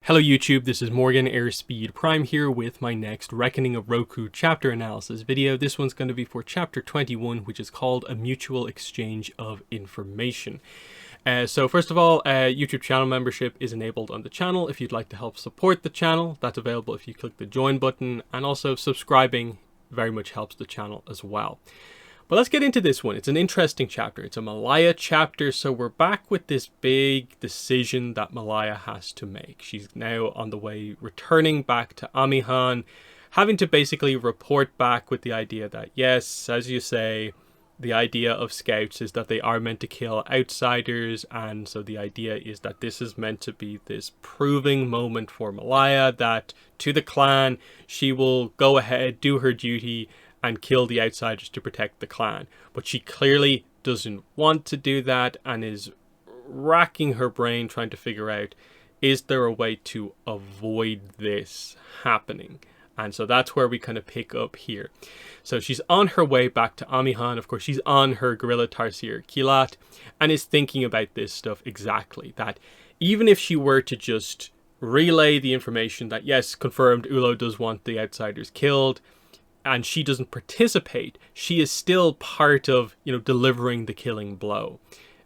Hello YouTube, this is Morgan Airspeed Prime here with my next Reckoning of Roku chapter analysis video. This one's going to be for chapter 21, which is called A Mutual Exchange of Information. So first of all, YouTube channel membership is enabled on the channel. If you'd like to help support the channel, that's available if you click the join button, and also subscribing very much helps the channel as well. But let's get into this one. It's an interesting chapter. It's a Malia chapter, so we're back with this big decision that Malia has to make. She's now on the way returning back to Amihan, having to basically report back with the idea that, yes, as you say, the idea of scouts is that they are meant to kill outsiders, and so the idea is that this is meant to be this proving moment for Malia that to the clan, she will go ahead, do her duty, and kill the outsiders to protect the clan. But she clearly doesn't want to do that and is racking her brain trying to figure out, is there a way to avoid this happening? And so that's where we kind of pick up here. So she's on her way back to Amihan. Of course, she's on her Guerrilla Tarsier Kilat and is thinking about this stuff exactly. That even if she were to just relay the information that, yes, confirmed, Ulo does want the outsiders killed, and she doesn't participate, she is still part of, delivering the killing blow.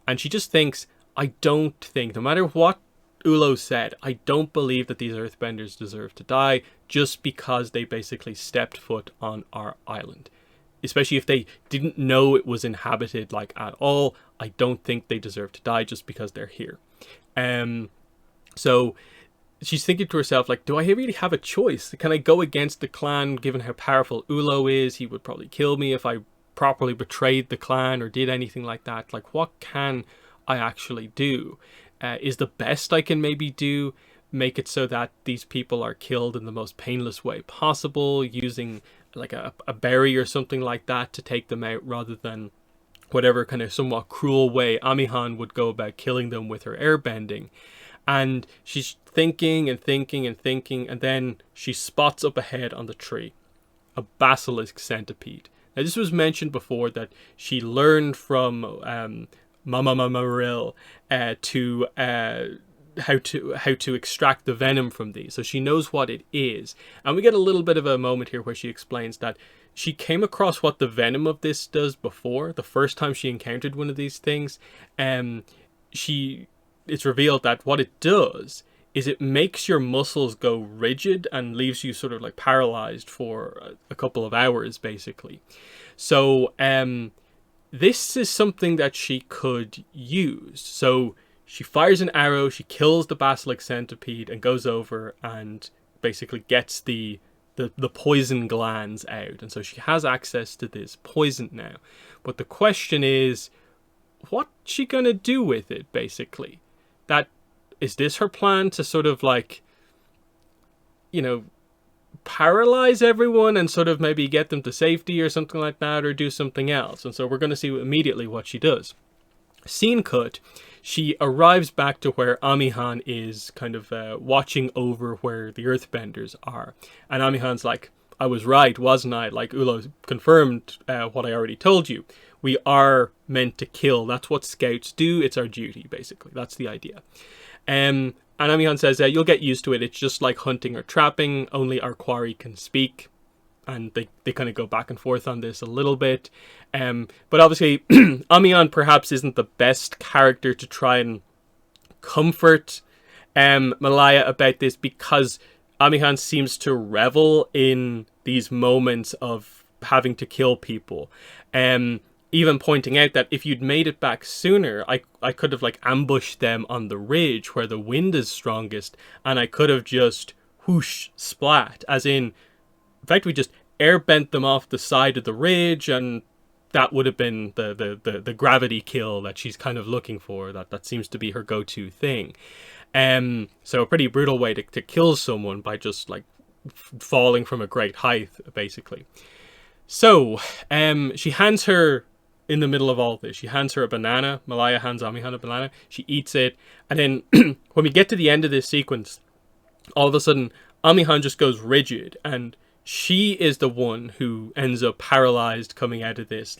And she just thinks, I don't think, no matter what Ulo said, I don't believe that these earthbenders deserve to die just because they basically stepped foot on our island. Especially if they didn't know it was inhabited at all. I don't think they deserve to die just because they're here. So she's thinking to herself, do I really have a choice? Can I go against the clan given how powerful Ulo is? He would probably kill me if I properly betrayed the clan or did anything like that. What can I actually do? Is the best I can maybe do make it so that these people are killed in the most painless way possible, using a berry or something like that to take them out, rather than whatever kind of somewhat cruel way Amihan would go about killing them with her airbending? And she's thinking and thinking and thinking, and then she spots up ahead on the tree a basilisk centipede. Now, this was mentioned before that she learned from Mama Maril to how to extract the venom from these. So she knows what it is. And we get a little bit of a moment here where she explains that she came across what the venom of this does before. The first time she encountered one of these things, it's revealed that what it does is it makes your muscles go rigid and leaves you sort of paralyzed for a couple of hours, basically. So this is something that she could use. So she fires an arrow, she kills the basilisk centipede and goes over and basically gets the poison glands out. And so she has access to this poison now. But the question is, what's she going to do with it, basically? Is this her plan to sort of paralyze everyone and sort of maybe get them to safety or something like that, or do something else? And so we're going to see immediately what she does. Scene cut, she arrives back to where Amihan is kind of watching over where the earthbenders are. And Amihan's like, I was right, wasn't I? Ulo confirmed what I already told you. We are meant to kill. That's what scouts do. It's our duty, basically. That's the idea. And Amihan says, you'll get used to it. It's just like hunting or trapping. Only our quarry can speak. And they kind of go back and forth on this a little bit. But obviously, Amihan perhaps isn't the best character to try and comfort Malia about this, because Amihan seems to revel in these moments of having to kill people. Even pointing out that if you'd made it back sooner, I could have ambushed them on the ridge where the wind is strongest, and I could have just whoosh splat, as in fact we just air bent them off the side of the ridge, and that would have been the gravity kill that she's kind of looking for. That seems to be her go-to thing. So a pretty brutal way to kill someone, by just falling from a great height, basically. So she hands her, in the middle of all this, she hands her a banana. Malia hands Amihan a banana. She eats it. And then when we get to the end of this sequence, all of a sudden, Amihan just goes rigid. And she is the one who ends up paralyzed coming out of this,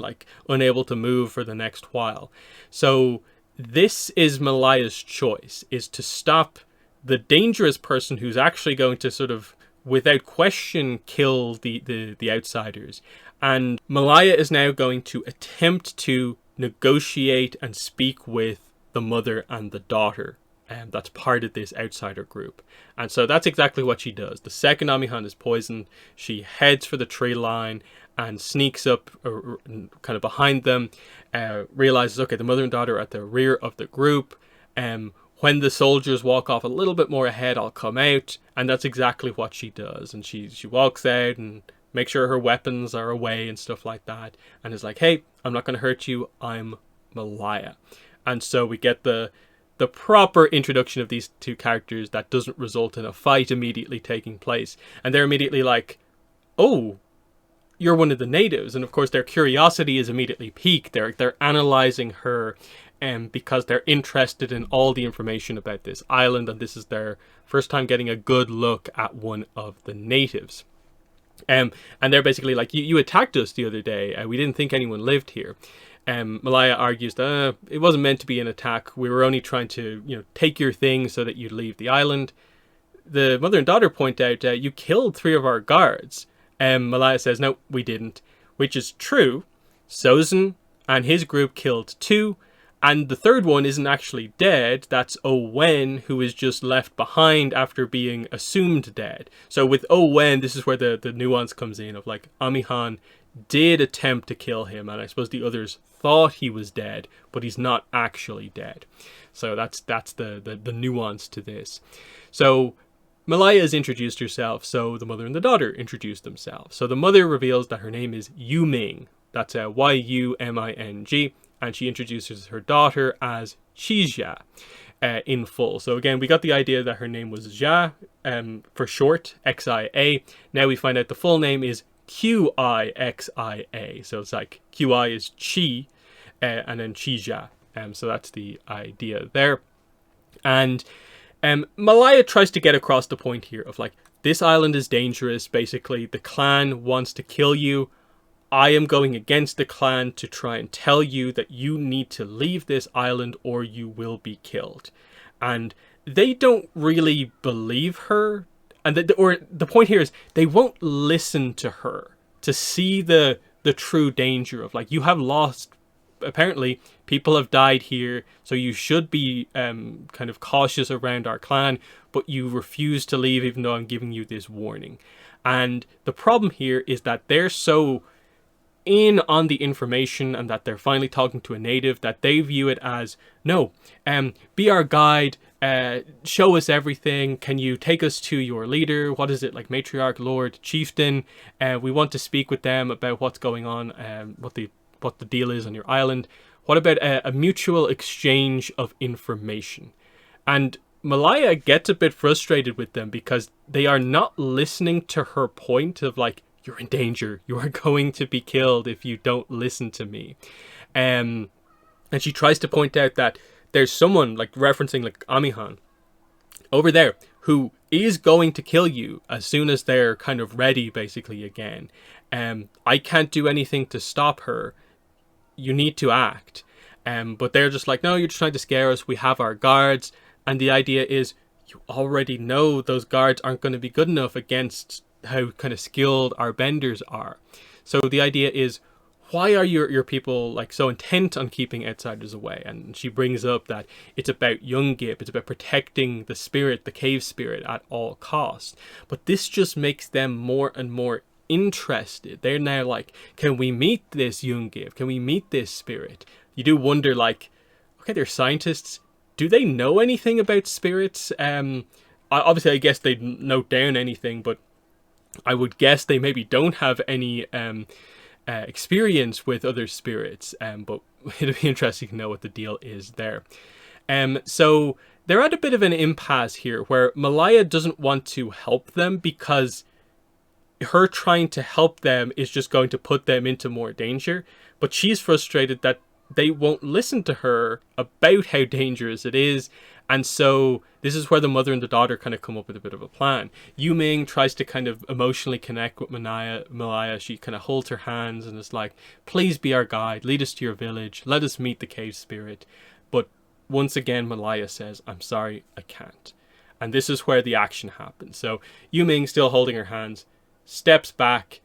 unable to move for the next while. So this is Malia's choice, is to stop the dangerous person who's actually going to sort of, without question, kill the outsiders. And Malia is now going to attempt to negotiate and speak with the mother and the daughter. And that's part of this outsider group. And so that's exactly what she does. The second Amihan is poisoned, she heads for the tree line and sneaks up kind of behind them, realizes, okay, the mother and daughter are at the rear of the group. When the soldiers walk off a little bit more ahead, I'll come out. And that's exactly what she does. And she walks out and makes sure her weapons are away and stuff like that. And is like, hey, I'm not going to hurt you. I'm Malia. And so we get the proper introduction of these two characters that doesn't result in a fight immediately taking place. And they're immediately like, oh, you're one of the natives. And of course their curiosity is immediately piqued. They're analyzing her because they're interested in all the information about this island, and this is their first time getting a good look at one of the natives. And they're basically like, you attacked us the other day. We didn't think anyone lived here. Malia argues that it wasn't meant to be an attack. We were only trying to, take your things so that you'd leave the island. The mother and daughter point out, you killed 3 of our guards. Malia says, no, we didn't, which is true. Sozin and his group killed 2. And the third one isn't actually dead. That's Owen, who is just left behind after being assumed dead. So with Owen, this is where the nuance comes in of like, Amihan did attempt to kill him, and I suppose the others thought he was dead, but he's not actually dead. So that's the nuance to this. So Malia has introduced herself, so the mother and the daughter introduced themselves. So the mother reveals that her name is Yuming. That's Yuming. And she introduces her daughter as Qixia in full. So again, we got the idea that her name was Xia, for short, Xia. Now we find out the full name is Qixia. So it's like Qi is Qi, and then Qixia. So that's the idea there. And Malia tries to get across the point here of like, this island is dangerous. Basically, the clan wants to kill you. I am going against the clan to try and tell you that you need to leave this island or you will be killed. And they don't really believe her. And the point here is they won't listen to her to see the true danger of like, you have lost, apparently people have died here, so you should be kind of cautious around our clan, but you refuse to leave even though I'm giving you this warning. And the problem here is that they're so in on the information and that they're finally talking to a native that they view it as, no, be our guide, show us everything, can you take us to your leader, what is it, like matriarch, lord, chieftain, we want to speak with them about what's going on, what the deal is on your island. What about a mutual exchange of information? And Malia gets a bit frustrated with them because they are not listening to her point of like, you're in danger. You are going to be killed if you don't listen to me. And she tries to point out that there's someone, like referencing like Amihan, over there, who is going to kill you as soon as they're kind of ready, basically, again. I can't do anything to stop her. You need to act. But they're just like, no, you're just trying to scare us. We have our guards. And the idea is, you already know those guards aren't going to be good enough against how kind of skilled our benders are. So the idea is, why are your people like so intent on keeping outsiders away? And she brings up that it's about Yungib, it's about protecting the spirit, the cave spirit at all costs. But this just makes them more and more interested. They're now like, can we meet this Yungib? Can we meet this spirit? You do wonder, like, okay, they're scientists. Do they know anything about spirits? Obviously, I guess they note down anything, but I would guess they maybe don't have any experience with other spirits, but it'd be interesting to know what the deal is there. So they're at a bit of an impasse here where Malia doesn't want to help them because her trying to help them is just going to put them into more danger, but she's frustrated that they won't listen to her about how dangerous it is. And so this is where the mother and the daughter kind of come up with a bit of a plan. Yuming tries to kind of emotionally connect with Malia. She kind of holds her hands and is like, please be our guide, lead us to your village, let us meet the cave spirit. But once again, Malia says, I'm sorry, I can't. And this is where the action happens. So Yuming, still holding her hands, steps back.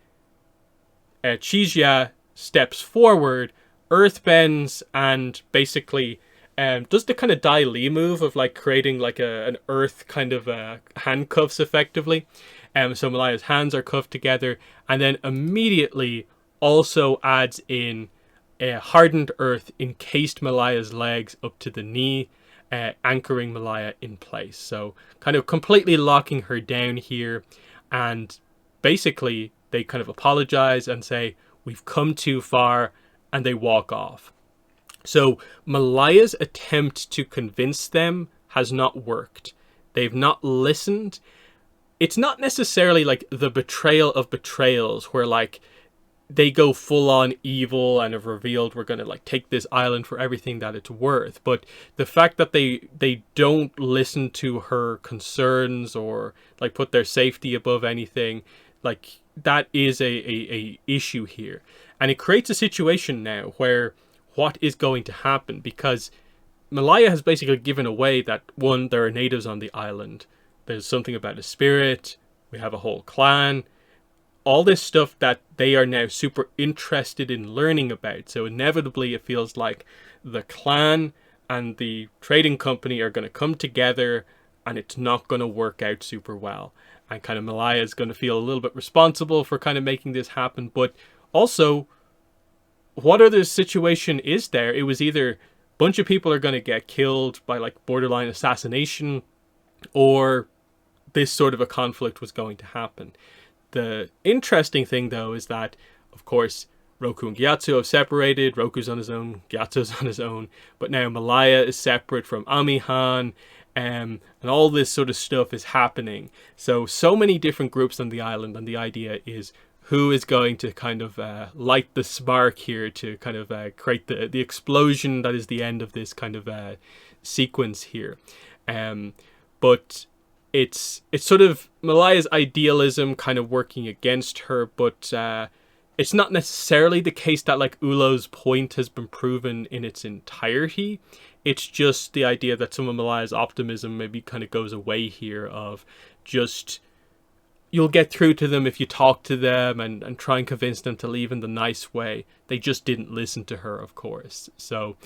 Chijia steps forward, earth bends, and basically does the kind of Dai Li move of like creating like an earth kind of handcuffs effectively. So Malia's hands are cuffed together, and then immediately also adds in hardened earth encased Malia's legs up to the knee, anchoring Malia in place. So kind of completely locking her down here, and basically they kind of apologize and say, we've come too far, and they walk off. So Malia's attempt to convince them has not worked. They've not listened. It's not necessarily like the betrayal of betrayals where like they go full on evil and have revealed we're going to like take this island for everything that it's worth. But the fact that they don't listen to her concerns or like put their safety above anything, like that is a issue here. And it creates a situation now where what is going to happen, because Malia has basically given away that, one, there are natives on the island. There's something about a spirit. We have a whole clan. All this stuff that they are now super interested in learning about. So inevitably it feels like the clan and the trading company are going to come together, and it's not going to work out super well. And kind of Malia is going to feel a little bit responsible for kind of making this happen. But also, what other situation is there? It was either a bunch of people are going to get killed by like borderline assassination, or this sort of a conflict was going to happen. The interesting thing, though, is that, of course, Roku and Gyatso have separated. Roku's on his own, Gyatso's on his own. But now Malia is separate from Amihan, and all this sort of stuff is happening. So many different groups on the island, and the idea is who is going to kind of light the spark here to kind of create the explosion that is the end of this kind of sequence here. But it's sort of Malia's idealism kind of working against her, but it's not necessarily the case that like Ulo's point has been proven in its entirety. It's just the idea that some of Malia's optimism maybe kind of goes away here, of just you'll get through to them if you talk to them and try and convince them to leave in the nice way. They just didn't listen to her, of course. So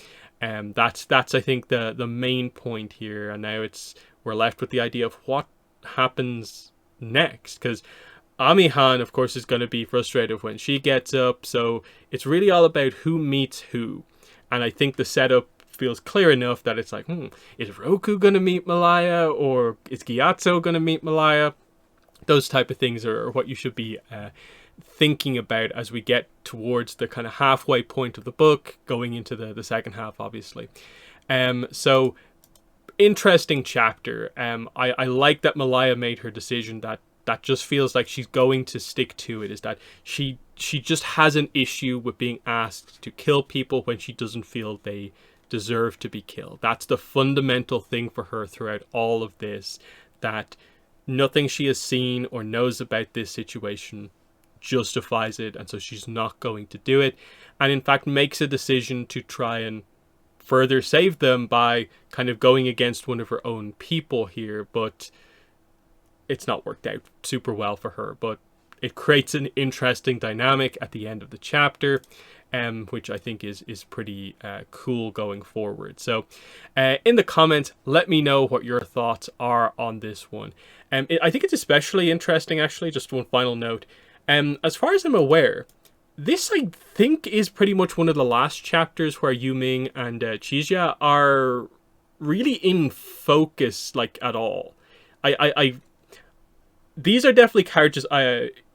that's I think the main point here. And now we're left with the idea of what happens next, because Amihan, of course, is going to be frustrated when she gets up. So it's really all about who meets who. And I think the setup feels clear enough that it's like, is Roku going to meet Malia, or is Gyatso going to meet Malia? Those type of things are what you should be thinking about as we get towards the kind of halfway point of the book, going into the second half, obviously. So interesting chapter. I like that Malia made her decision. That just feels like she's going to stick to it. Is that she just has an issue with being asked to kill people when she doesn't feel they deserve to be killed. That's the fundamental thing for her throughout all of this. That nothing she has seen or knows about this situation justifies it, and so she's not going to do it, and in fact makes a decision to try and further save them by kind of going against one of her own people here. But it's not worked out super well for her, but it creates an interesting dynamic at the end of the chapter, which I think is pretty cool going forward. So in the comments, let me know what your thoughts are on this one. I think it's especially interesting, actually, just one final note. As far as I'm aware, this, I think, is pretty much one of the last chapters where Yuming and Chijia are really in focus, like, at all. These are definitely characters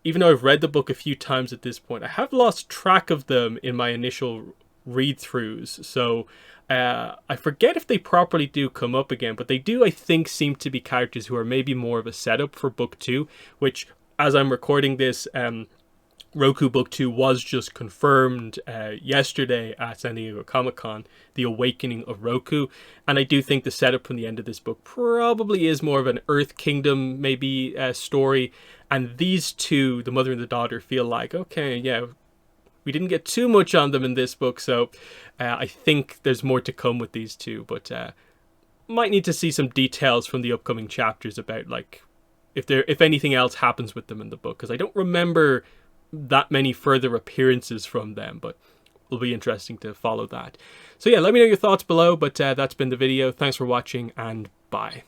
even though I've read the book a few times at this point, I have lost track of them in my initial read-throughs. So I forget if they properly do come up again, but they do, I think, seem to be characters who are maybe more of a setup for book 2, which, as I'm recording this, Roku Book 2 was just confirmed yesterday at San Diego Comic-Con, The Awakening of Roku. And I do think the setup from the end of this book probably is more of an Earth Kingdom, maybe, story. And these two, the mother and the daughter, feel like, okay, yeah, we didn't get too much on them in this book. So I think there's more to come with these two. But might need to see some details from the upcoming chapters about, like, if anything else happens with them in the book, because I don't remember that many further appearances from them, but it'll be interesting to follow that. So yeah, let me know your thoughts below, but that's been the video. Thanks for watching, and bye.